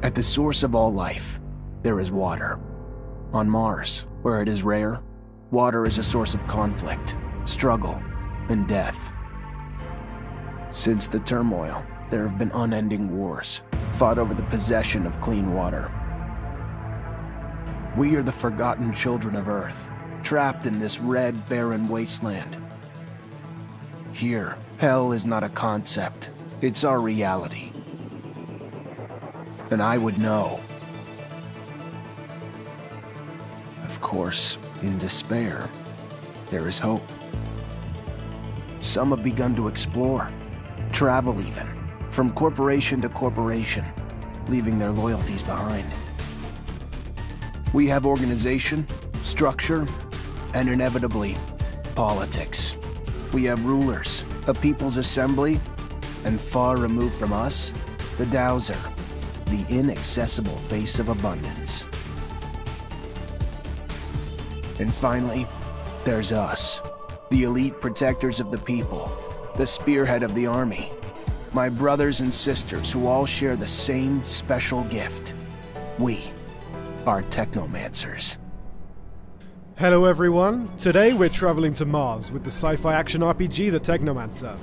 At the source of all life, there is water. On Mars, where it is rare, water is a source of conflict, struggle, and death. Since the turmoil, there have been unending wars, fought over the possession of clean water. We are the forgotten children of Earth, trapped in this red, barren wasteland. Here, hell is not a concept, it's our reality. And I would know. Of course, in despair, there is hope. Some have begun to explore, travel even, from corporation to corporation, leaving their loyalties behind. We have organization, structure, and inevitably, politics. We have rulers, a people's assembly, and far removed from us, the Dowser, the inaccessible face of abundance. And finally, there's us, the elite protectors of the people, the spearhead of the army, my brothers and sisters who all share the same special gift. We are Technomancers. Hello everyone, today we're traveling to Mars with the sci-fi action RPG The Technomancer.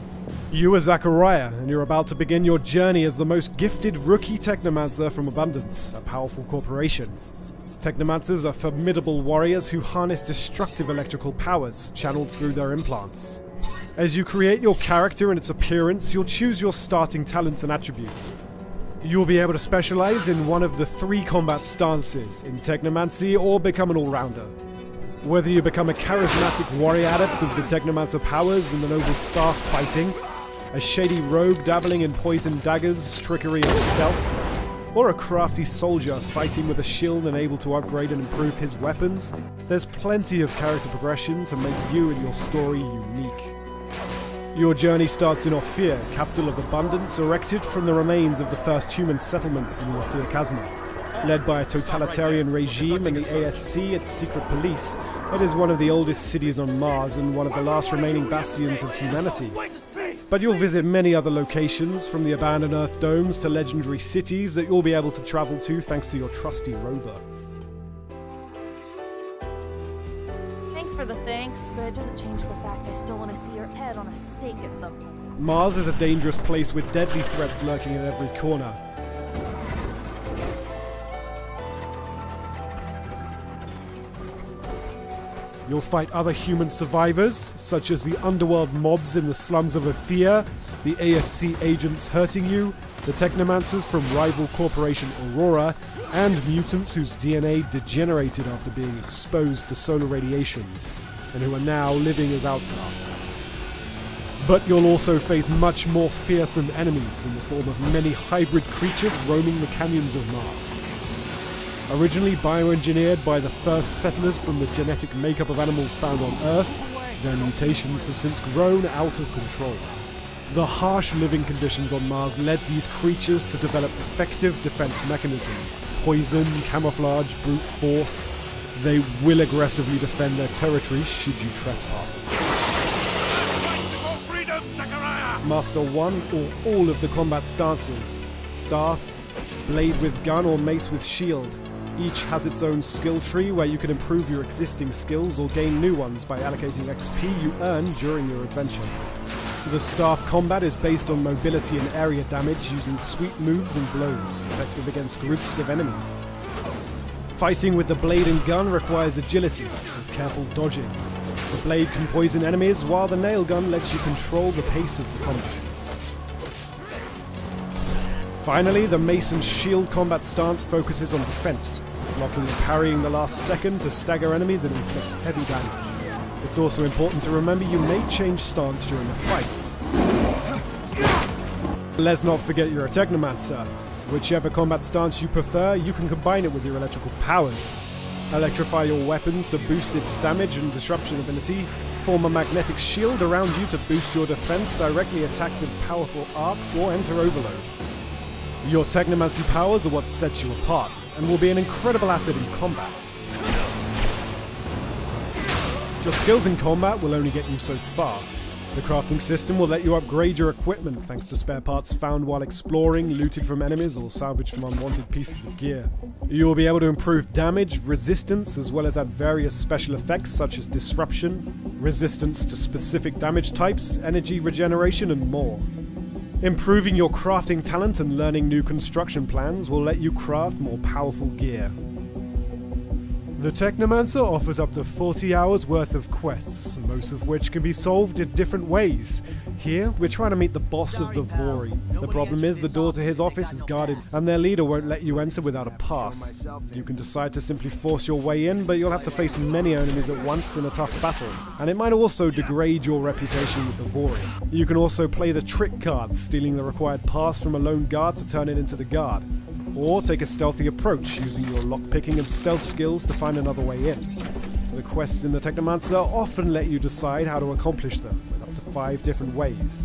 You are Zachariah, and you're about to begin your journey as the most gifted rookie Technomancer from Abundance, a powerful corporation. Technomancers are formidable warriors who harness destructive electrical powers, channeled through their implants. As you create your character and its appearance, you'll choose your starting talents and attributes. You'll be able to specialize in one of the 3 combat stances, in Technomancy or become an all-rounder. Whether you become a charismatic warrior adept of the Technomancer powers and the noble staff fighting, a shady rogue dabbling in poison daggers, trickery and stealth, or a crafty soldier fighting with a shield and able to upgrade and improve his weapons, there's plenty of character progression to make you and your story unique. Your journey starts in Ophir, capital of Abundance, erected from the remains of the first human settlements in the Ophir Chasma. Led by a totalitarian regime and the ASC, its secret police, it is one of the oldest cities on Mars and one of the last remaining bastions of humanity. But you'll visit many other locations, from the abandoned Earth domes to legendary cities that you'll be able to travel to thanks to your trusty rover. Thanks for the thanks, but it doesn't change the fact I still want to see your head on a stake at some point. Mars is a dangerous place with deadly threats lurking at every corner. You'll fight other human survivors, such as the underworld mobs in the slums of Ophir, the ASC agents hurting you, the Technomancers from rival corporation Aurora, and mutants whose DNA degenerated after being exposed to solar radiations, and who are now living as outcasts. But you'll also face much more fearsome enemies in the form of many hybrid creatures roaming the canyons of Mars. Originally bioengineered by the first settlers from the genetic makeup of animals found on Earth, their mutations have since grown out of control. The harsh living conditions on Mars led these creatures to develop effective defense mechanisms: poison, camouflage, brute force. They will aggressively defend their territory should you trespass. Master one or all of the combat stances: staff, blade with gun, or mace with shield. Each has its own skill tree where you can improve your existing skills or gain new ones by allocating XP you earn during your adventure. The staff combat is based on mobility and area damage using sweep moves and blows, effective against groups of enemies. Fighting with the blade and gun requires agility with careful dodging. The blade can poison enemies, while the nail gun lets you control the pace of the combat. Finally, the mace and shield combat stance focuses on defense, blocking and parrying the last second to stagger enemies and inflict heavy damage. It's also important to remember you may change stance during the fight. Let's not forget you're a Technomancer. Whichever combat stance you prefer, you can combine it with your electrical powers. Electrify your weapons to boost its damage and disruption ability, form a magnetic shield around you to boost your defense, directly attack with powerful arcs, or enter overload. Your Technomancy powers are what sets you apart, and will be an incredible asset in combat. Your skills in combat will only get you so far. The crafting system will let you upgrade your equipment thanks to spare parts found while exploring, looted from enemies, or salvaged from unwanted pieces of gear. You will be able to improve damage, resistance, as well as add various special effects such as disruption, resistance to specific damage types, energy regeneration, and more. Improving your crafting talent and learning new construction plans will let you craft more powerful gear. The Technomancer offers up to 40 hours worth of quests, most of which can be solved in different ways. Here, we're trying to meet the boss of the Vori. The problem is the door to his office is guarded, and their leader won't let you enter without a pass. You can decide to simply force your way in, but you'll have to face many enemies at once in a tough battle, and it might also degrade your reputation with the Vori. You can also play the trick card, stealing the required pass from a lone guard to turn it into the guard. Or take a stealthy approach, using your lockpicking and stealth skills to find another way in. The quests in the Technomancer often let you decide how to accomplish them, with up to 5 different ways.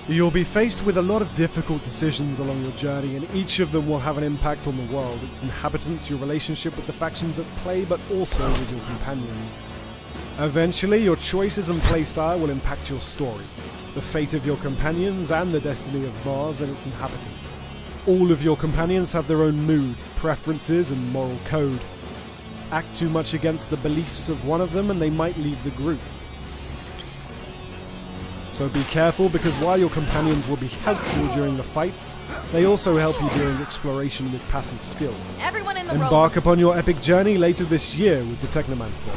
You'll be faced with a lot of difficult decisions along your journey, and each of them will have an impact on the world, its inhabitants, your relationship with the factions at play, but also with your companions. Eventually, your choices and playstyle will impact your story, the fate of your companions, and the destiny of Mars and its inhabitants. All of your companions have their own mood, preferences, and moral code. Act too much against the beliefs of one of them and they might leave the group. So be careful, because while your companions will be helpful during the fights, they also help you during exploration with passive skills. Everyone in the row. Embark upon your epic journey later this year with the Technomancer.